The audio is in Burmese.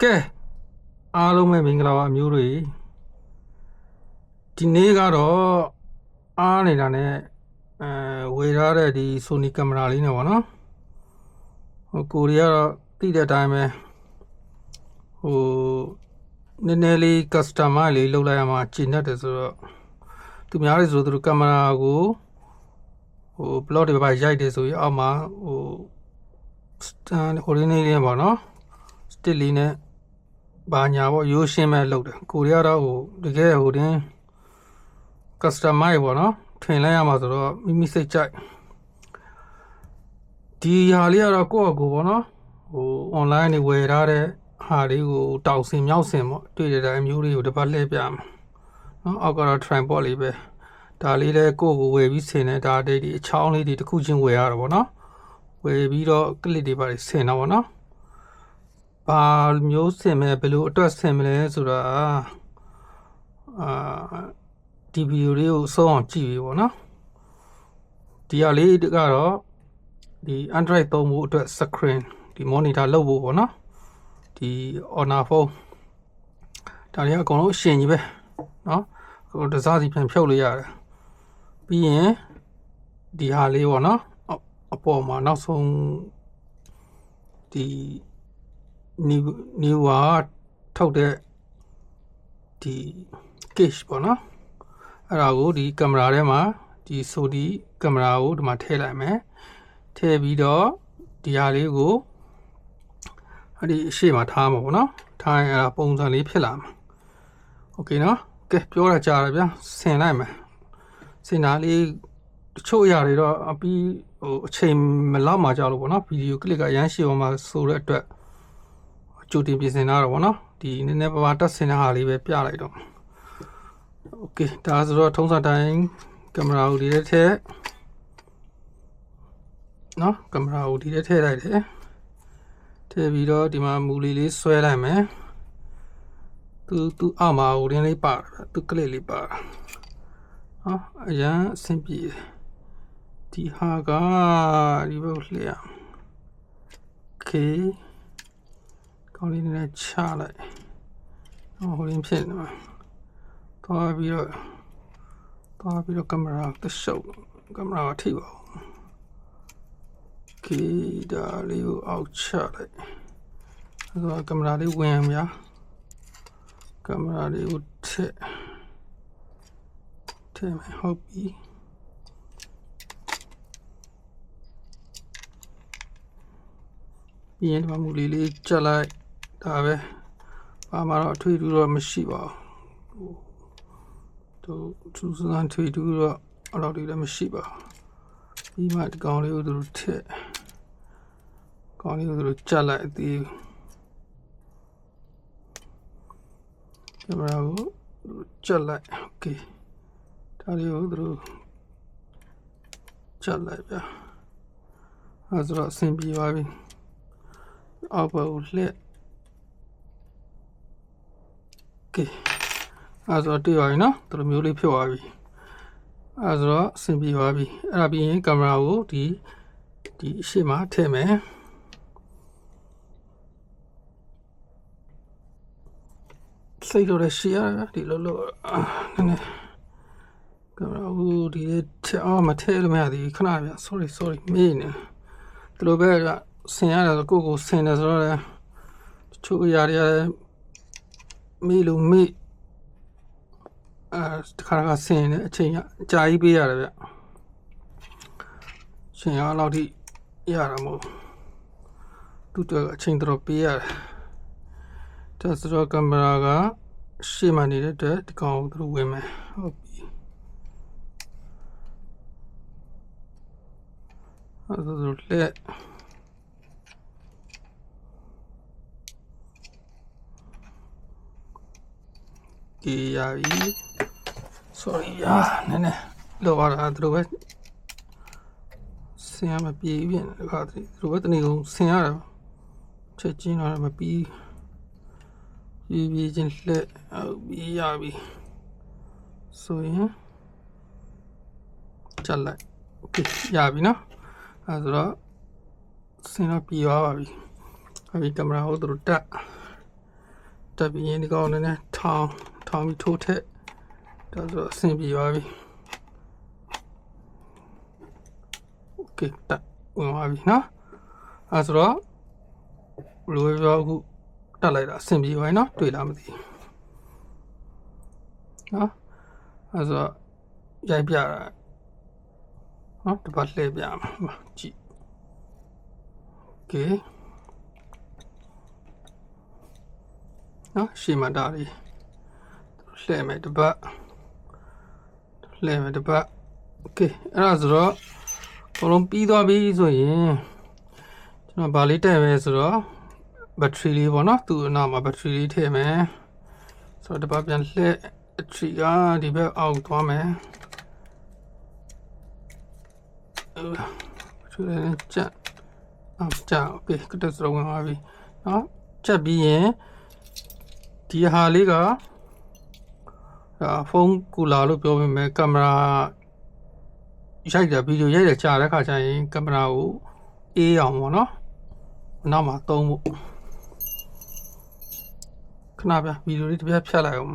ကဲအားလုံးပဲမင်္ဂလာပါမျိုးတွေဒီနေ့ကတော့အားနေတာနဲ့ဝေထားတဲ့ဒီ Sony ကင်မရာလေးနဲ့ပေါ့နော်ဟိုကိုရီးယားတော့သိတဲ့အတိုင်းပဲဟိုနည်းနည်းလေး customer လေးလုပ်လိုက်ရမှာကျဉ်တတ်တယ်ဆိုတော့သူများတွေဆိုသူတို့ကင်မရာကိုဟို blog တွေပါရိုက်တယ်ဆိုရင်အောက်မှာဟို stand ဟိုလေးလေးပေါ့နော် stick လေးနဲ့ဘာညာပေါ့ရိုးရှင်းမဲ့လုပ်တယ်ကိုရီးယားတော့ဟိုတကယ်ဟိုတင် customer ပေါ့နော်ထွင်လိုက်ရမှာဆိုတော့မိမိစိတ်ကြိုက်ဒီဟာလေးကတော့ကိုယ့်အကူပေါ့နော်ဟို online နေဝယ်ထားတဲ့ဟာလေးကိုတောက်စင်မြောက်စင်ပေါ့တွေ့တဲ့အတိုင်းမျိုးလေးကိုတစ်ပတ်လှည့်ပြမှာနော်အောက်ကတော့ tripod လေးပဲဒါလေးလည်းကိုယ့်ကိုဝယ်ပြီးဆင်တယ်ဒါဒိတ်ဒီအချောင်းလေးဒီတစ်ခုချင်းဝယ်ရတာပေါ့နော်ဝယ်ပြီးတော့ clip တွေပါဆင်တော့ပေါ့နော်ဘာမျိုးဆင်မယ်ဘယ်လိုအတွက်ဆင်မလဲဆိုတာဒီဗီဒီယိုလေးကိုစောအောင်ကြည့်ပြီပေါ့နော်ဒီဟာလေးကတော့ဒီ Android သုံးဖို့အတွက် screen ဒီ monitor လုပ်ဖို့ပေါ့နော်ဒီ Honor phone ဒါတွေကအကုန်လုံးအရှင်ကြီးပဲနော်ဟိုတစားစီပြန်ဖြုတ်လို့ရတယ်ပြီးရင်ဒီဟာလေးပေါ့နော်အပေါ်မှာနောက်ဆုံးဒီ new ဟာထုတ်တဲ့ဒီ case ပေါ့နော်အဲ့ဒါကိုဒီကင်မရာထဲမှာဒီ Sony ကင်မရာကိုဒီမှာထည့်လိုက်မယ်ထည့်ပြီးတော့ဒီဟာလေးကိုအဲ့ဒီအရှိမထားမှာပေါ့နော်ထားရင်အဲ့ဒါပုံစံလေးဖြစ်လာမှာโอเคနော်ကဲပြောရကြရဗျာဆင်လိုက်မယ်ဆင်တာလေးတချို့အရာတွေတော့အပြီးဟိုအချိန်မလောက်မှကြောက်လို့ပေါ့နော်ဗီဒီယိုကလစ်ကရမ်းရှည်အောင်မှာဆိုတဲ့အတွက်ကြိုတင်ပြင်ဆင်ထားတော့ပေါ့နော်ဒီနည်းနည်းပါးပါးတက်ဆင်တဲ့ဟာလေးပဲပြလိုက်တော့โอเคဒါဆိုတော့ထုံးစံတိုင်းကင်မရာကိုဒီထဲထည့်နော်ကင်မရာကိုဒီထဲထည့်လိုက်တယ်ထည့်ပြီးတော့ဒီမှာမူလေးဆွဲလိုက်မယ်သူအောက်မှာဟိုရင်းလေးပါတယ်သူကလစ်လေးပါနော်အရန်အဆင်ပြေဒီဟာကဒီဘက်လှည့်ရโอเคကောင်းလေးနဲ့ချလိုက်ဟိုရင်းဖြစ်နေမှာသွားပြီးတော့ကင်မရာတစ်ရှုပ်ကင်မရာထိပါဦးโอเคဒါလေးကိုအောက်ချလိုက်အဲ့တော့ကင်မရာလေးဝင်ရမှာကင်မရာလေးကိုထည့်မယ်ဟုတ်ပြီပြီးရင်ဒီမှာမူလေးကြက်လိုက်ဒါပဲဘာမှတော့အထွေထူးတော့မရှိပါဘူးသူစမ်းထွေထူးတော့အဲ့လိုတွေလည်းမရှိပါဘူးပြီးမှဒီကောင်လေးကိုသူတို့ထည့်ကောင်လေးကိုသူတို့ကြက်လိုက်အသေးကင်မရာကိုကြက်လိုက်โอเคဒါလေးကိုသူတို့ကြက်လိုက်ဗျာအဲဆိုတော့အဆင်ပြေပါပြီအောက်ဘက်ကိုလှည့်โอเคအဲဆိုတော့တွေ့ပါပြီနော်သူတို့မျိုးလေးဖြစ်သွားပြီအဲဆိုတော့အဆင်ပြေပါပြီအဲ့ဒါပြီးရင်ကင်မရာကိုဒီအရှိမထည့်မယ်စိတ်တော့လည်းရှည်ရတယ်ဒီလိုနည်းနည်းကင်မရာကိုဒီထည့်အောင်မထည့်လို့မရသေးဘူးခဏဗျာ sorry မေးနေသူတို့ပဲဆင်ရတယ်ဆိုကိုဆင်တယ်ဆိုတော့တချို့အရာတွေမေးလို့မေးတခါဆင်နေအချိန်အကြာကြီးပေးရတယ်ဗျရှင်ရလောက်ထိရတာမဟုတ်သူတို့အချိန်တော်ပေးရတယ်ဒါဆိုတော့ကင်မရာကရှေ့မှနေတဲ့အတွက်ဒီကောင်ကိုသူတို့ဝင်မယ်ဟုတ်ပြီအဲ့ဒါဆိုလက်ဒီရပြီ sorry နည်းနည်းလောရတာသူတို့ပဲဆင်ရမပြေးပြင်ခါသူတို့ပဲတနေ့ကုန်ဆင်ရတာချက်ချင်းတော့မပြီးပြီးချင်းလက်ပြီးရပြီဆိုရင်ချက်လိုက်โอเคရပြီနော်အဲဆိုတော့ဆင်တော့ပြီးသွားပါပြီအဲဒီကင်မရာကိုသူတို့တက် တက်ပြီးရင်ဒီကောင်နည်းနည်းထောင်းပြီးထိုးထက်ဒါဆိုတော့အဆင်ပြေပါပြီโอเคတက်ဝင်ပါပြီနော်အဲဆိုတော့လိုပြောအခုတက်လိုက်တာအဆင်ပြေပါနော်တွေ့လားမသိနော်အဲဆိုတော့ရိုက်ပြတာနော်ဒီပတ်လှည့်ပြမှာကြည့်โอเคနော်ရှေ့မှာဒါလေးလှည့်မယ်တစ်ပတ်โอเคအဲ့ဒါဆိုတော့ဘလုံးပြီးသွားပြီဆိုရင်ကျွန်တော်ဗာလေးထည့်မယ်ဆိုတော့ဘက်ထရီလေးပေါ့နော်သူ့အနောက်မှာဘက်ထရီလေးထည့်မယ်ဆိုတော့တစ်ပတ်ပြန်လှည့်ဘက်ထရီကဒီဘက်အောက်သွားမယ်ထရီလေးကြโอเคကတည်းကဝင်ပါပြီနော်ချက်ပြီးရင်ဒီဟာလေးကဖုန်းကူလာလို့ပြောပေမဲ့ကင်မရာရိုက်တယ်ဗီဒီယိုရိုက်တယ်ကြာတဲ့ခါကျရင်ကင်မရာကိုအေးအောင်ပေါ့နော်နောက်မှာသုံးဖို့ခဏပြဗီဒီယိုလေးတစ်ပြဖြတ်လိုက်အောင်